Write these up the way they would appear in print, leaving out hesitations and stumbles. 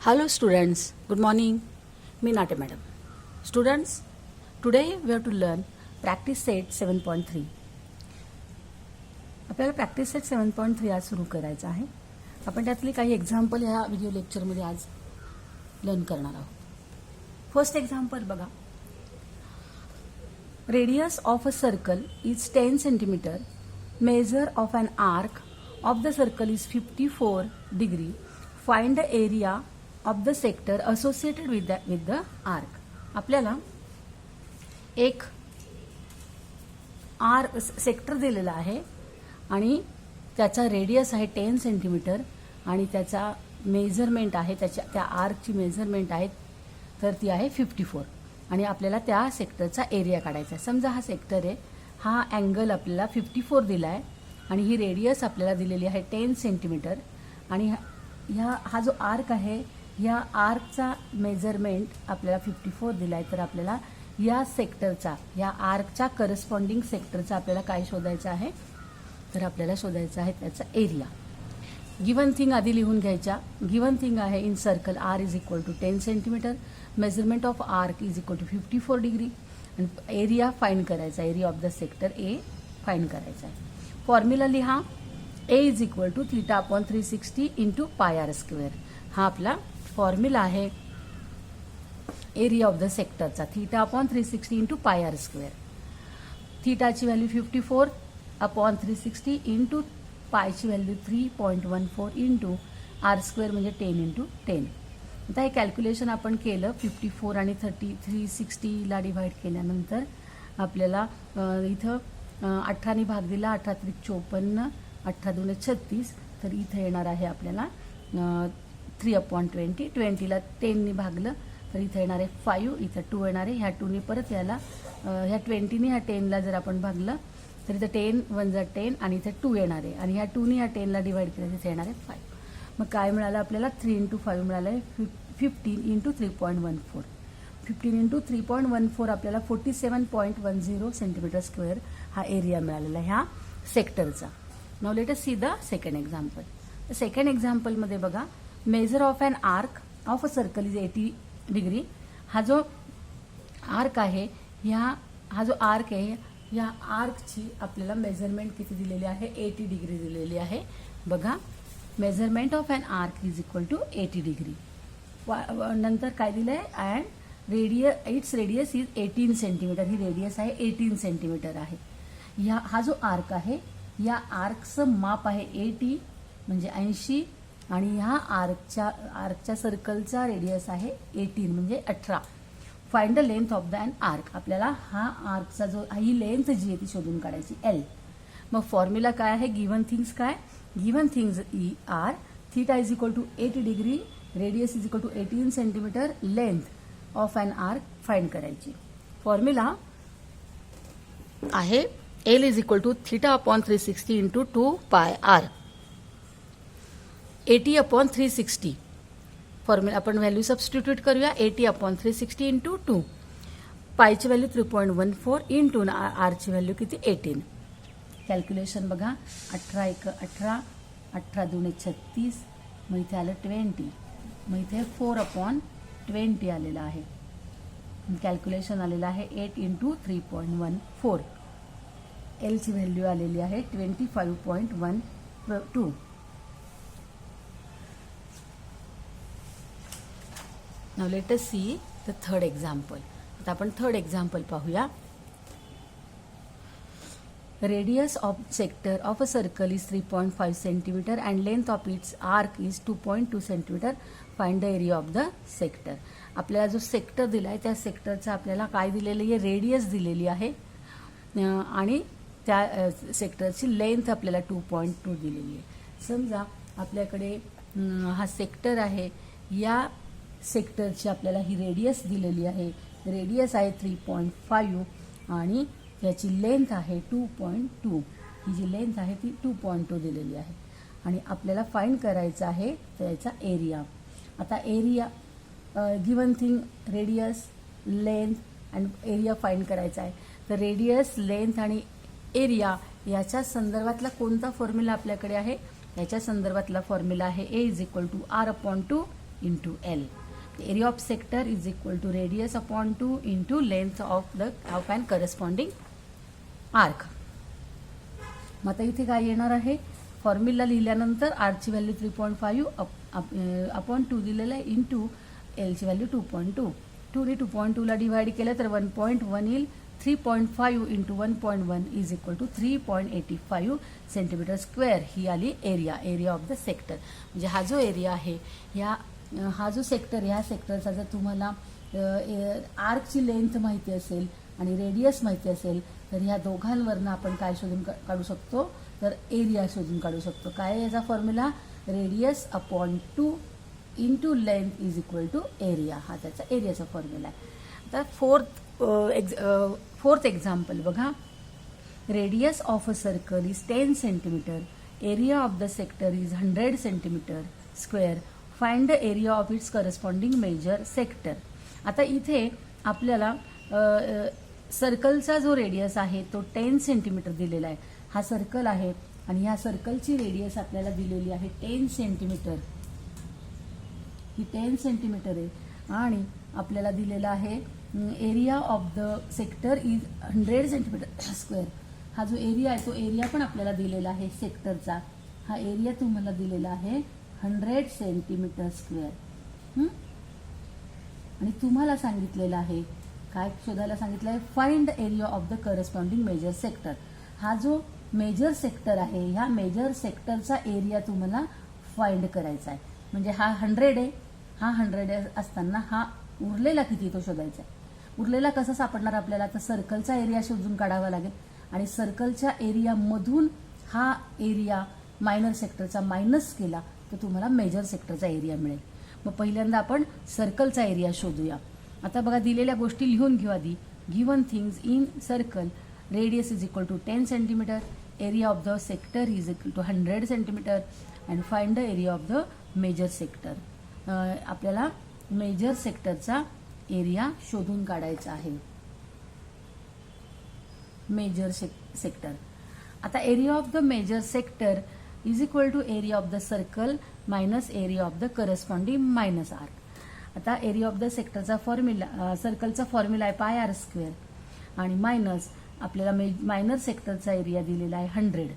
Hello students, good morning. मी नाटे madam. Students, today we have to learn practice set 7.3. आपल्याला practice set 7.3 आज सुरू करायचं आहे. आपण त्यातली काही एक्झाम्पल ह्या व्हिडिओ लेक्चरमध्ये आज लर्न करणार आहोत. फर्स्ट एक्झाम्पल बघा. Radius of a circle is 10 centimeter. Measure of an arc of the circle is 54 degree. Find the area of the sector associated with the arc. आपल्याला एक सेक्टर दिलेला आहे आणि त्याचा रेडियस आहे 10 सेंटीमीटर आणि त्याचा मेजरमेंट आहे त्या आर्कची मेजरमेंट आहे तर ती आहे 54 आणि आपल्याला त्या सेक्टरचा एरिया काढायचा आहे. समजा हा सेक्टर आहे, हा अँगल आपल्याला 54 दिला आहे आणि ही रेडियस आपल्याला दिलेली आहे 10 सेंटीमीटर आणि हा जो आर्क आहे या आर्कचा मेजरमेंट आपल्याला 54 दिलाय. तर आपल्याला या सेक्टरचा या आर्कच्या करस्पॉन्डिंग सेक्टरचा आपल्याला काय शोधायचं आहे तर आपल्याला शोधायचं आहे त्याचा एरिया. गिवन थिंग आधी लिहून घ्यायच्या. गिवन थिंग आहे in circle r is equal to 10 centimetre, measurement of arc is equal to 54 degree आणि एरिया फाइंड करायचा, area of the sector A find करायचा आहे. फॉर्म्युला लिहा. A is equal to theta upon 360 into pi r square. हा आपला formula आहे area of the सेक्टरचा. Theta upon 360 into pi r square. थीटाची व्हॅल्यू 54 अपॉन 360 इंटू पायची व्हॅल्यू 3.14 इंटू आर स्क्वेअर म्हणजे 10 इंटू 10. आता हे कॅल्क्युलेशन आपण केलं. 54 आणि 360ला डिवाइड केल्यानंतर आपल्याला इथं 18ने भाग दिला. 18 त्रिक 54, 18 दुने 36. तर इथं येणार आहे आपल्याला 3/20. 20ला 10ने भागलं तर इथं येणार आहे 5. इथं 2 येणार आहे. ह्या 2ने परत याला ह्या 20ने ह्या 10ला जर आपण भागलं तर इथं 10 1 जा 10 आणि इथं 2 येणार आहे आणि ह्या 2ने ह्या 10ला डिवाइड केलं तिथे येणार आहे 5. मग काय मिळालं आपल्याला 3 इंटू 5 मिळालं आहे 15 इंटू 3.14. 15 इंटू 3.14 आपल्याला 47.10 सेंटीमीटर स्क्वेअर हा एरिया मिळालेला ह्या सेक्टरचा. Now let us see the second example. Second एक्झाम्पलमध्ये बघा. Measure of an arc of a circle is 80 degree. हा जो आर्क आहे हा जो आर्क आहे या आर्कची आपल्याला मेजरमेंट किती दिलेली आहे 80 डिग्री दिलेली आहे. बघा, measurement of an arc is equal to 80 degree. नंतर काय दिलंय and its radius is 18 centimetre. ही रेडियस आहे 18 सेंटीमीटर आहे. हा जो आर्क आहे या आर्कचं माप आहे 80 म्हणजे 80 आणि ह्या आर्कच्या सर्कलचा रेडियस आहे 18 म्हणजे 18. Find the length of the an arc. आपल्याला हा आर्कचा जो ही लेंथ जी आहे ती शोधून काढायची एल. मग फॉर्म्युला काय आहे? गिवन थिंग्स काय? Given things are theta is equal to 80 degree, radius is equal to 18 centimetre, length of an arc find करायची. फॉर्म्युला आहे L is equal to theta upon 360 into 2 pi r. 80 upon 360 formula आपण value substitute करूया. 80 upon 360 into 2. पायची value 3.14 into आरची value किती 18. Calculation बघा. 18 1 18, 18 दुने 36, मग इथे आलं 20, मग इथे 4/20 आलेलं आहे. कॅल्क्युलेशन आलेलं आहे 8 इंटू 3.14. एलची व्हॅल्यू आलेली आहे 25.12. Now let us see the third example. आता आपण थर्ड एक्झाम्पल पाहूया. Radius of sector of a circle is 3.5 centimetre and length of its arc is 2.2 centimetre. Find the area of the sector. आपल्याला जो sector दिला आहे त्या सेक्टरचा आपल्याला काय दिलेली आहे? रेडियस दिलेली आहे आणि त्या सेक्टरची लेंथ आपल्याला 2.2 दिलेली आहे. समजा आपल्याकडे हा सेक्टर आहे, या सेक्टरची आपल्याला ही रेडियस दिलेली आहे. रेडियस आहे 3.5 आणि याची लेंथ आहे 2.2. ही जी लेंथ आहे ती 2.2 दिलेली आहे आणि आपल्याला फाइंड करायचं आहे त्याचा एरिया. आता area given thing radius, length and area find करायचा आहे. तर रेडियस, लेंथ आणि एरिया याच्या संदर्भातला कोणता फॉर्म्युला आपल्याकडे आहे? याच्या संदर्भातला फॉर्म्युला आहे A is equal to r upon 2 into L. The area of sector is equal to radius upon 2 into length of an corresponding arc. मग आता इथे काय येणार आहे, फॉर्म्युला लिहिल्यानंतर आरची व्हॅल्यू 3.5 अपॉन 2 दिलेलं आहे इंटू एलची व्हॅल्यू 2.2. 2ने 2.2ला डिवाइड केलं तर 1.1 येईल. 3.5 into 1.1 is equal to 3.85 centimetre square. ही आली एरिया ऑफ द सेक्टर. म्हणजे हा जो एरिया आहे, हा जो सेक्टर, ह्या सेक्टरचा जर तुम्हाला आर्कची लेंथ माहिती असेल आणि रेडियस माहिती असेल तर ह्या दोघांवरनं आपण काय शोधून काढू शकतो, तर एरिया शोधून काढू शकतो. काय आहे याचा formula, radius upon 2 into length is equal to area. हा त्याचा एरियाचा फॉर्म्युला आहे. आता फोर्थ एक्झाम्पल बघा. Radius of a circle is 10 centimetre. Area of the sector is 100 centimetre square. Find the area of its corresponding major sector. आता इथे आपल्याला सर्कलचा जो रेडियस आहे तो 10 सेंटीमीटर दिलेला आहे. हा सर्कल आहे आणि ह्या सर्कलची रेडियस आपल्याला दिलेली आहे 10 सेंटीमीटर. ही 10 सेंटीमीटर आहे आणि आपल्याला दिलेला आहे area of the sector is 100 centimetre square. हा जो एरिया आहे तो एरिया पण आपल्याला दिलेला आहे सेक्टरचा. हा एरिया तुम्हाला दिलेला आहे 100 सेंटीमीटर स्क्वेअर. आणि तुम्हाला सांगितलेलं आहे, काय शोधायला सांगितलं आहे, find area of the corresponding major sector. हा जो मेजर सेक्टर आहे, ह्या मेजर सेक्टरचा एरिया तुम्हाला फाइंड करायचा आहे. म्हणजे हा 100 आहे, हा 100 असताना हा उरलेला किती तो शोधायचा आहे. उरलेला कसा सापडणार आपल्याला, तर सर्कलचा एरिया शोधून काढावा लागेल आणि सर्कलच्या एरियामधून हा एरिया मायनर सेक्टरचा मायनस केला तर तुम्हाला मेजर सेक्टरचा एरिया मिळेल. मग पहिल्यांदा आपण सर्कलचा एरिया शोधूया. आता बघा दिलेल्या गोष्टी लिहून घेऊ आधी. Given things in circle, radius is equal to 10 centimetre, area of the sector is equal to 100 centimetre and find the area of the major sector. आपल्याला मेजर सेक्टरचा एरिया शोधून काढायचा आहे. Major sector. आता area of the major sector is equal to area of the circle minus area of the corresponding minus arc. आता area of the सेक्टरचा formula, सर्कलचा formula आहे पाय आर स्क्वेअर आणि मायनस आपल्याला मायनर सेक्टरचा एरिया दिलेला आहे 100.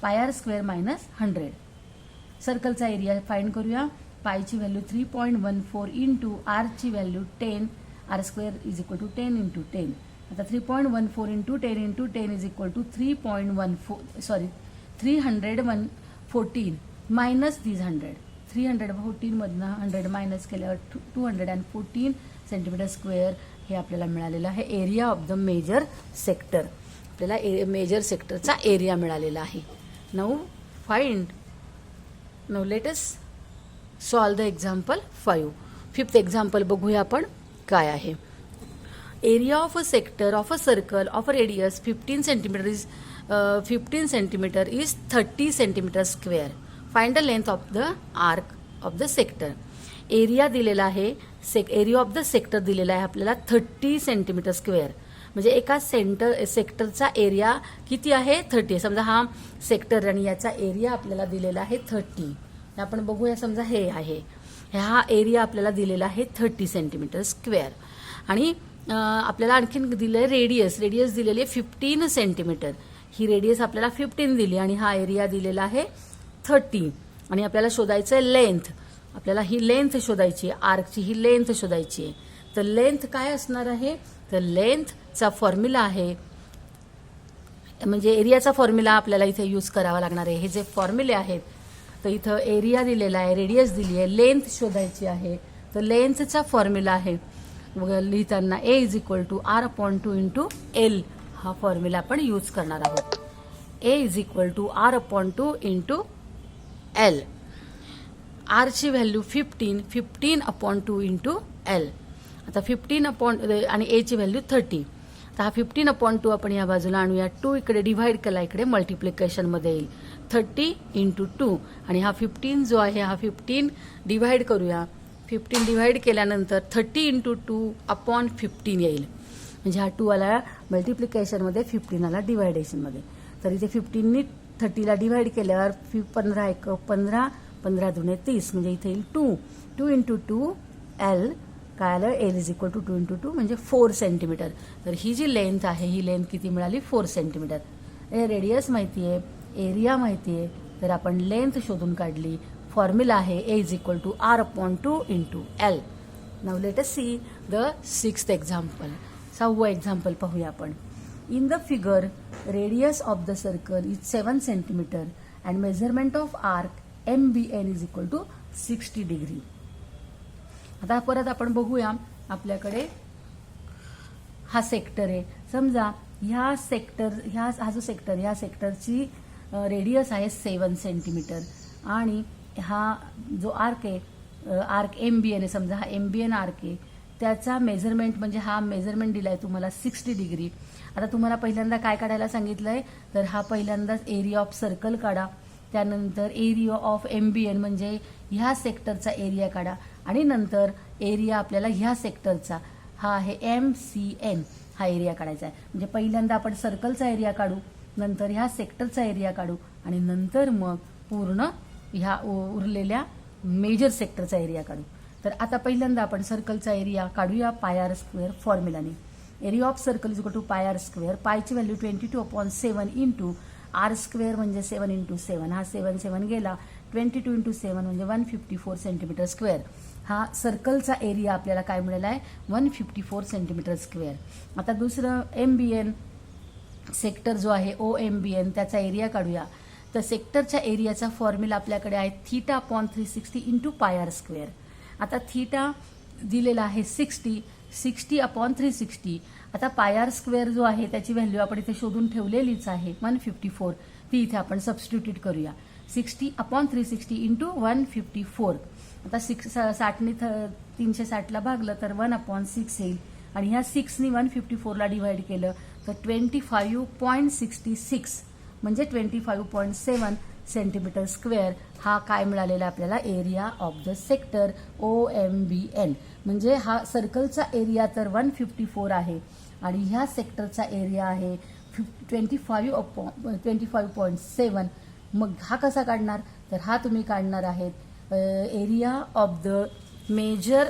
Pi r square minus 100. सर्कलचा एरिया फाइंड करूया. पायची व्हॅल्यू 3.14 इंटू आरची value 10. R square is equal to 10 into 10. आता 3.14 into 10 into 10 is equal to 314 minus this 100. 314 मधनं 100 मायनस केल्यावर 214 सेंटीमीटर स्क्वेअर हे आपल्याला मिळालेलं आहे area of the major sector. आपल्याला मेजर सेक्टरचा एरिया मिळालेला आहे. Now let us solve the example 5. Fifth example बघूया आपण काय आहे. Area of a sector of a circle of a radius 15 centimetre is 30 centimetre square. Find the length of the arc of the sector. Area दिलेला आहे, area of the sector दिलेला आहे आपल्याला 30 centimetre square. म्हणजे एका सेक्टरचा एरिया किती आहे, 30. समजा हा सेक्टर आणि याचा एरिया आपल्याला दिलेला आहे 30. आपण बघूया, समजा हे आहे, हा एरिया आपल्याला दिलेला आहे 30 सेंटीमीटर स्क्वेअर. आणि आपल्याला आणखीन दिलंय रेडियस दिलेली आहे 15 सेंटीमीटर. ही रेडियस आपल्याला 15 दिली आणि हा एरिया दिलेला आहे 30. आणि आपल्याला शोधायचं आहे लेंथ. आपल्याला ही लेंथ शोधायची आहे, आर्कची ही लेंथ शोधायची आहे. तर लेंथ काय असणार आहे, तर लेंथचा फॉर्म्युला आहे, म्हणजे एरियाचा फॉर्म्युला आपल्याला इथे यूज करावा लागणार आहे. हे जे फॉर्म्युले आहेत, तर इथं एरिया दिलेला आहे, रेडियस दिली आहे, लेंथ शोधायची आहे. तर लेंथचा फॉर्म्युला आहे लिहिताना A is equal to r upon 2 into L. हा फॉर्म्युला आपण यूज करणार आहोत. A is equal to r upon 2 into L. आरची व्हॅल्यू 15 अपॉन 2 इंटू एल. आता 15 अपॉन आणि एची व्हॅल्यू 30. तर हा 15 अपॉन 2 आपण या बाजूला आणूया. 2 इकडे डिव्हाइड केला, इकडे मल्टिप्लिकेशनमध्ये येईल. 30 इंटू 2 आणि हा 15 जो आहे हा 15 डिव्हाइड करूया. 15 डिव्हाइड केल्यानंतर 30 इंटू 2 अपॉन 15 येईल. म्हणजे हा 2 आला मल्टिप्लिकेशनमध्ये, 15 आला डिव्हायडेशनमध्ये. तर इथे 15नी 30ला डिव्हाइड केल्यावर 15 1 15 15 दुणे 30 म्हणजे इथे येईल 2 इंटू 2 L काय आलं L is equal to 2 into 2 म्हणजे 4 सेंटीमीटर. तर ही जी लेंथ आहे ही लेंथ किती मिळाली 4 सेंटीमीटर. रेडियस माहिती आहे, एरिया माहिती आहे, तर आपण लेंथ शोधून काढली. फॉर्म्युला आहे A is equal to R/2 into L. Now let us see the 6th example. 6वं एक्झाम्पल पाहूया आपण. In the figure radius of the circle is 7 centimetre and measurement of arc MBN is equal to 60 degree. आता परत आपण बघूया, आपल्याकडे हा sector आहे. समजा ह्या सेक्टरची रेडियस आहे 7 सेंटीमीटर आणि हा जो आर्क आहे, आर्क MBN आहे. समजा हा MBN आर्क आहे, त्याचा मेजरमेंट म्हणजे हा मेजरमेंट दिलाय तुम्हाला 60 डिग्री. आता तुम्हाला पहिल्यांदा काय काढायला सांगितलंय, तर हा पहिल्यांदाच एरिया ऑफ सर्कल काढा, त्यानंतर एरिया ऑफ MBN म्हणजे ह्या सेक्टरचा एरिया काढा आणि नंतर एरिया आपल्याला ह्या सेक्टरचा हा आहे MCN हा एरिया काढायचा आहे. म्हणजे पहिल्यांदा आपण सर्कलचा एरिया काढू, नंतर ह्या सेक्टरचा एरिया काढू आणि नंतर मग पूर्ण ह्या उरलेल्या मेजर सेक्टरचा एरिया काढू. तर आता पहिल्यांदा आपण सर्कलचा एरिया काढूया पाय स्क्वेअर फॉर्म्युलाने. Area of circle is equal to pi square. पायची व्हॅल्यू 22/7 इंटू R स्क्वेअर म्हणजे 7 इंटू 7. हा 7 गेला. 22 इंटू 7 म्हणजे 154 सेंटीमीटर स्क्वेअर. हा सर्कलचा एरिया आपल्याला काय मिळाला आहे 154 सेंटीमीटर स्क्वेअर. आता दुसरं MBN सेक्टर जो आहे OMBN त्याचा एरिया काढूया. तर सेक्टरच्या एरियाचा फॉर्म्युला आपल्याकडे आहे θ/360 इंटू पाय स्क्वेअर. आता थीटा दिलेला आहे 60/360. आता पाय स्क्वेअर जो आहे त्याची व्हॅल्यू आपण इथे शोधून ठेवलेलीच आहे 154. ती इथे आपण सबस्टिट्यूट करूया. 60/360 इंटू 154. आता 60ने 360ला भागलं तर 1/6 येईल आणि ह्या 6नी 154ला डिवाइड केलं तर 25.66 म्हणजे 25.7 सेंटीमीटर स्क्वेअर हा काय मिळालेला आपल्याला area of the sector OMBN. म्हणजे हा सर्कलचा एरिया तर 154 आहे आणि ह्या सेक्टरचा एरिया आहे 25.7. मग हा कसा काढणार, तर हा तुम्ही काढणार आहेत area of the major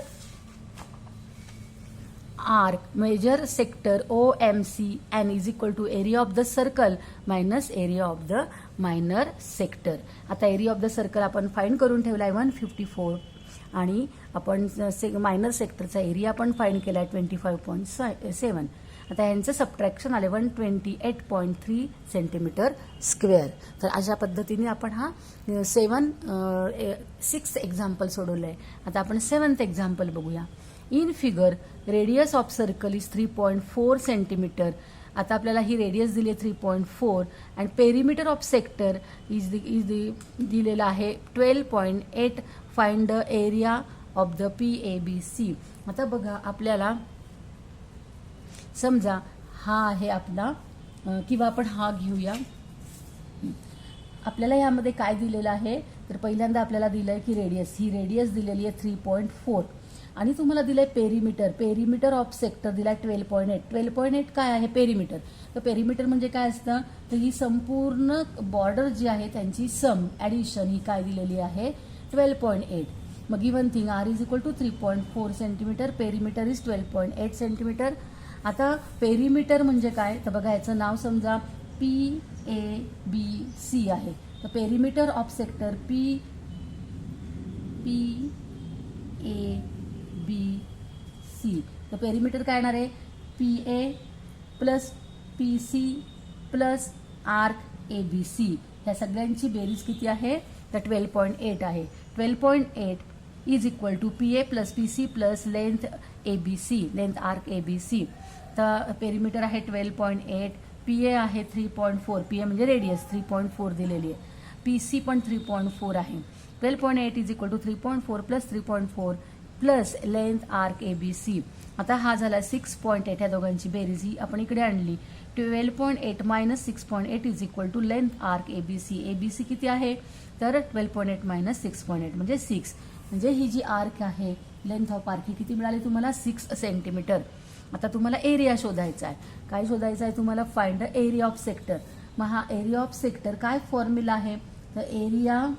arc major sector OMCN is equal to area of the circle minus area of the minor sector. आता एरिया ऑफ द सर्कल आपण फाइंड करून ठेवला आहे 154 आणि आपण मायनर सेक्टरचा एरिया पण फाइंड केला आहे 25.7. आता यांचं सबट्रॅक्शन आले 128.3 सेंटीमीटर स्क्वेअर. तर अशा पद्धतीने आपण हा 6th एक्झाम्पल सोडवलं आहे. आता आपण 7th एक्झाम्पल बघूया. In figure radius of circle is 3.4 centimetre. आता आपल्याला ही रेडियस दिली 3.4 and perimeter of sector is दिलेला आहे 12.8. Find the area of the PABC. आता बघा, आपल्याला समजा हा आहे आपला किंवा आपण हा घेऊया. आपल्याला यामध्ये काय दिलेलं आहे, तर पहिल्यांदा आपल्याला दिलं आहे की रेडियस, ही रेडियस दिलेली आहे 3.4 आणि तुम्हाला दिलंय पेरिमीटर ऑफ सेक्टर दिलाय 12.8. 12.8 काय आहे पेरिमीटर, तर पेरिमीटर म्हणजे काय असतं, तर ही संपूर्ण बॉर्डर जी आहे त्यांची सम ॲडिशन ही काय दिलेली आहे 12.8. मग given thing R is equal to 3.4 centimetre, perimeter is 12.8 centimetre. आता पेरिमीटर म्हणजे काय, तर बघा याचं नाव समजा PABC आहे. तर पेरिमीटर ऑफ सेक्टर PABC. तर पेरिमीटर काय येणार आहे PA plus PC plus arc ABC. ह्या सगळ्यांची बेरीज किती आहे, तर 12.8 आहे. 12.8 is equal to PA plus PC plus length ABC, length arc ABC. तर पेरिमीटर आहे 12.8, PA आहे 3.4, PA म्हणजे रेडियस 3.4 दिलेली आहे, PC पण 3.4 आहे. 12.8 is equal to 3.4 plus 3.4 plus length arc ABC. आता हा झाला 6.8. ह्या दोघांची बेरीज ही आपण इकडे आणली. 12.8 minus 6.8 is equal to length arc ABC. ABC किती आहे, तर 12.8 मायनस 6.8 म्हणजे 6. म्हणजे ही जी आर्क आहे लेंथ ऑफ आर्क ही किती मिळाली तुम्हाला 6 सेंटीमीटर. आता तुम्हाला एरिया शोधायचा आहे. काय शोधायचं आहे तुम्हाला, find the area of sector. मग हा एरिया ऑफ सेक्टर काय फॉर्म्युला आहे, तर area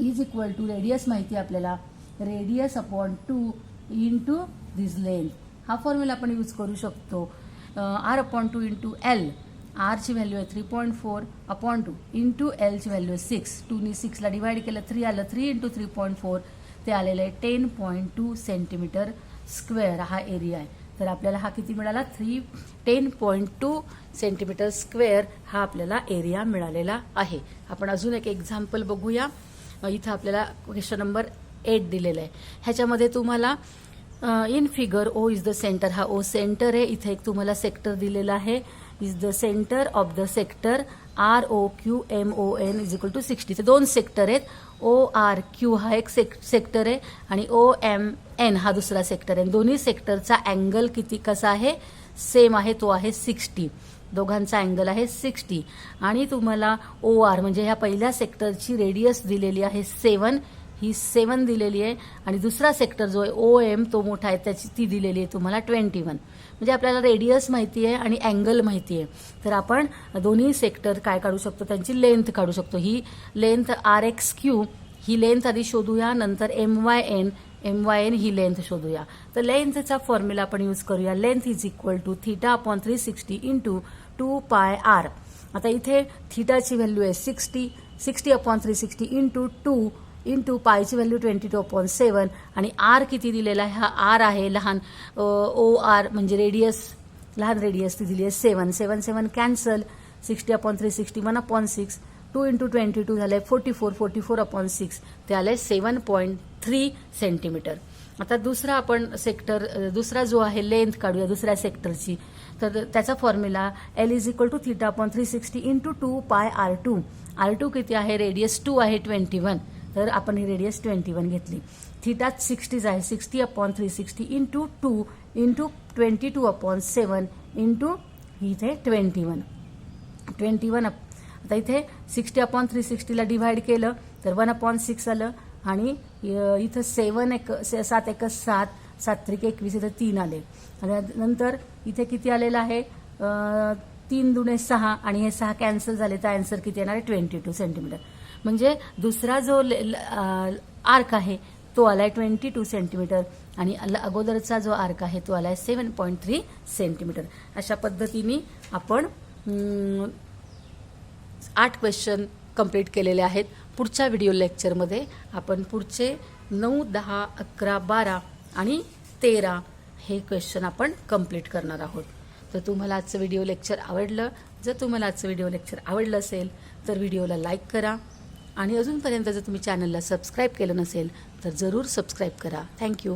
is equal to radius माहिती आहे आपल्याला, radius upon 2 into this length. हा फॉर्म्युला आपण यूज करू शकतो. आर अपॉन 2 इंटू एल, आरची व्हॅल्यू आहे 3.4 अपॉन 2 इंटू एलची व्हॅल्यू आहे 6. 2ने 6ला डिवाइड केलं 3 आलं, 3 इंटू 3.4 ते आलेलं आहे 10.2 सेंटीमीटर स्क्वेअर हा एरिया आहे. तर आपल्याला हा किती मिळाला, 10.2 सेंटीमीटर स्क्वेअर हा आपल्याला एरिया मिळालेला आहे. आपण अजून एक एक्झाम्पल बघूया. इथं आपल्याला क्वेश्चन नंबर 8 दिलेला आहे. ह्याच्यामध्ये तुम्हाला in figure O is the centre, हा ओ सेंटर आहे. इथे एक तुम्हाला सेक्टर दिलेला आहे, is the centre of the sector ROQMON is equal to 60. ते 2 सेक्टर आहेत. ORQ हा एक सेक्टर आहे आणि OMN हा दुसरा सेक्टर आहे. दोन्ही सेक्टरचा अँगल किती कसा आहे, सेम आहे, तो आहे 60. दोघांचा अँगल आहे 60. आणि तुम्हाला OR म्हणजे ह्या पहिल्या सेक्टरची रेडियस दिलेली आहे 7, ही 7 दिलेली आहे. आणि दुसरा सेक्टर जो आहे OM तो मोठा आहे, त्याची ती दिलेली आहे तुम्हाला 21. म्हणजे आपल्याला रेडियस माहिती आहे आणि अँगल माहिती आहे. तर आपण दोन्ही सेक्टर काय काढू शकतो, त्यांची लेंथ काढू शकतो. ही लेंथ RXQ ही लेंथ आधी शोधूया, नंतर MYN ही लेंथ शोधूया. तर लेंथचा फॉर्म्युला आपण यूज करूया. Length is equal to theta upon 360 into 2πr. आता इथे थीटाची व्हॅल्यू आहे 60 अपॉन 360 इंटू 2 इंटू पायची व्हॅल्यू 22/7 आणि आर किती दिलेला आहे, हा आर आहे लहान OR म्हणजे रेडियस, लहान रेडियस ती दिली आहे 7. 7 कॅन्सल, 60 अपॉन 360 1/6, 2 इंटू 22 झालं आहे 44/6 ते आलं आहे 7.3 सेंटीमीटर. आता दुसरा आपण सेक्टर, दुसरा जो आहे लेंथ काढूया दुसऱ्या सेक्टरची. तर त्याचा formula L is equal to theta upon 360 into 2πr2. R2 किती आहे, रेडियस 2 आहे 21, तर आपण ही रेडियस 21 घेतली. थीटा 60 आहे, 60 अपॉन 360 इंटू 2 इंटू 22/7 इंटू इथे 21. आता इथे 60 अपॉन 360ला डिव्हाइड केलं तर 1/6 आलं आणि इथं 7 1 7, 7 3 21 इथं 3 आले. आणि नंतर इथे किती आलेलं आहे, 3 दुणे 6 आणि हे 6 कॅन्सल झाले, तर आन्सर किती येणार आहे 22 सेंटीमीटर. म्हणजे दुसरा जो आर्क आहे तो आलाय 22 सेंटीमीटर आणि अगोदरचा जो आर्क आहे तो आलाय 7.3 सेंटीमीटर. अशा पद्धतीने आपण 8 क्वेश्चन कंप्लीट केलेले आहेत. पुढच्या व्हिडिओ लेक्चरमध्ये आपण पुढचे 9, 10, 11, 12 आणि 13 हे क्वेश्चन आपण कंप्लीट करणार आहोत. तर तुम्हाला आजचं व्हिडिओ लेक्चर आवडलं, जर तुम्हाला आजचं व्हिडिओ लेक्चर आवडलं असेल तर व्हिडिओला लाईक करा आणि अजूनपर्यंत जर तुम्ही चॅनलला सबस्क्राईब केलं नसेल तर जरूर सबस्क्राईब करा. थँक्यू.